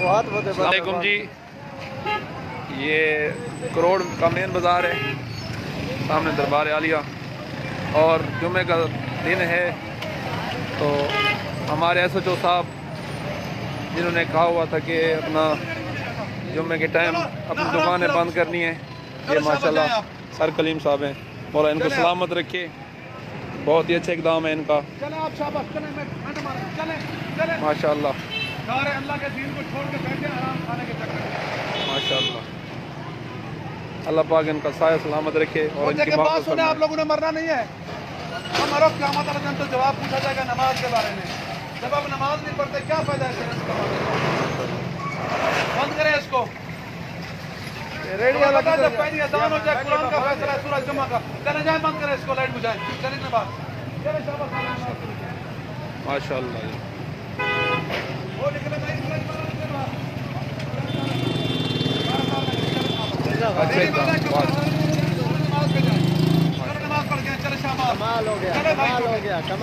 वालेकुम जी। ये करोड़ का मेन बाज़ार है, सामने दरबार आलिया और जुमे का दिन है। तो हमारे SHO साहब जिन्होंने कहा हुआ था कि अपना जुमे के टाइम अपनी दुकानें बंद करनी है, ये माशाल्लाह सर कलीम साहब हैं, मौला इनको सलामत रखे। बहुत ही अच्छा इक़दाम है इनका माशाल्लाह माशाल्लाह। अल्लाह पाक इनका साया सलामत रखे और इनकी बात सुने, आप लोगों ने मरना नहीं है। हम मरो क़यामत वाले दिन तो जवाब पूछा जाएगा नमाज के बारे में। जब आप नमाज नहीं पढ़ते क्या फायदा है? बंद करें इसको। जब पहली अज़ान हो जाए, कुरान का फैसला है सूरह जुमा का, चले जाए बंद करें इसको, लाइट बुझाएं, चले नमाज। माशाल्लाह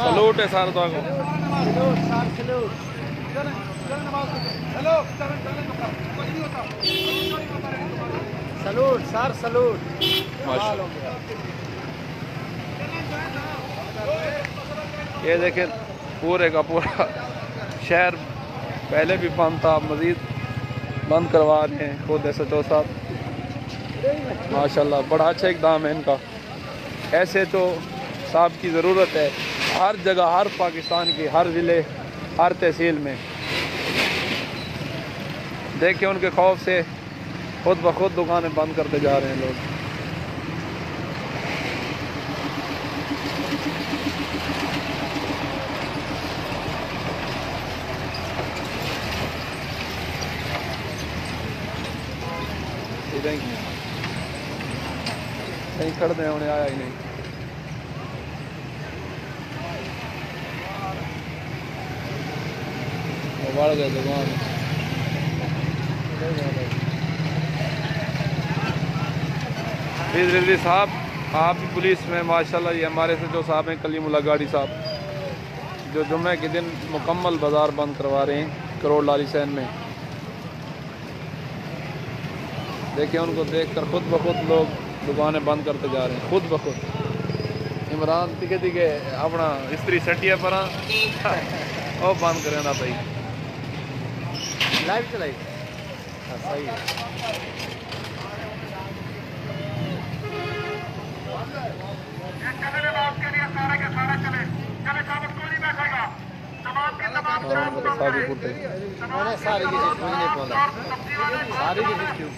सलूट है सार को। Salute sir, salute. ये देखें पूरे का पूरा शहर पहले भी बंद था, मज़ीद बंद करवा रहे हैं खुद SHO साहब माशाल्लाह। बड़ा अच्छा इक़दाम है इनका। SHO साहब की ज़रूरत है हर जगह, हर पाकिस्तान की हर ज़िले, हर तहसील में। देखिए उनके खौफ से खुद ब खुद दुकानें बंद करते जा रहे हैं लोग। कहीं खड़ दे उन्हें आया ही नहीं। बढ़ गए दुकान। रिजवी साहब आप भी पुलिस में माशाल्लाह। ये हमारे SHO साहब हैं कलीमुल्लाह गाड़ी साहब, जो जुम्मे के दिन मुकम्मल बाज़ार बंद करवा रहे हैं करोड़ लाली सैन में। देखिए उनको देखकर खुद ब खुद लोग दुकानें बंद करते जा रहे हैं, खुद ब खुद। इमरान तिके तिके अपना स्त्री सटिया पर और बंद करें ना भाई, लाइव चलाई। सही है। सारी की चीज नहीं पौधा, सारी की चीज क्यों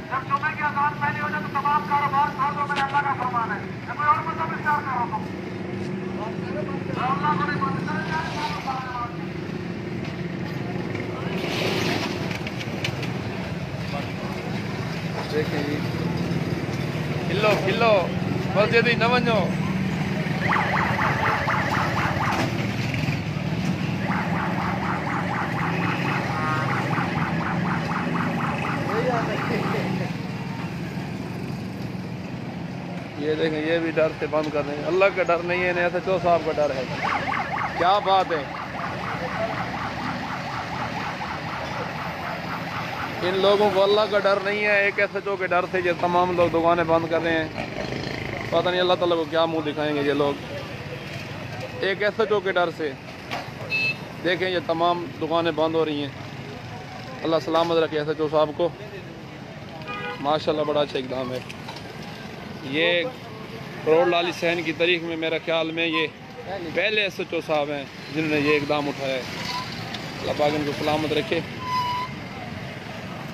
जब जुम्मे की अज़ान पहले हो जाए तो तमाम कारोबार छोड़ दो, मेरे अल्लाह का फरमान है। कोई और मतलब इख्तियार करो तुम, अल्लाह को नहीं मानते। देखिए किलो किलो बस यदि न वञो। ये देखें ये भी डर से बंद कर रहे हैं। अल्लाह का डर नहीं है, इन्हें SHO साहब का डर है। क्या बात है, इन लोगों को अल्लाह का डर नहीं है, एक SHO के डर से ये तमाम लोग दुकानें बंद कर रहे हैं। पता नहीं अल्लाह ताला को क्या मुंह दिखाएंगे ये लोग। एक SHO के डर से देखें ये तमाम दुकानें बंद हो रही हैं। अल्लाह सलामत रखे SHO साहब को माशाल्लाह। बड़ा अच्छा इक़दाम है ये। करोड़ लाली सहन की तारीख में मेरा ख्याल में ये पहले SHO साहब हैं जिन्होंने ये इक़दाम उठाया है। अल्लाह पाक इनको सलामत रखे।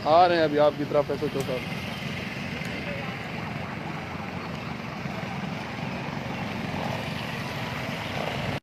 आ रहे हैं अभी आपकी तरफ SHO साहब।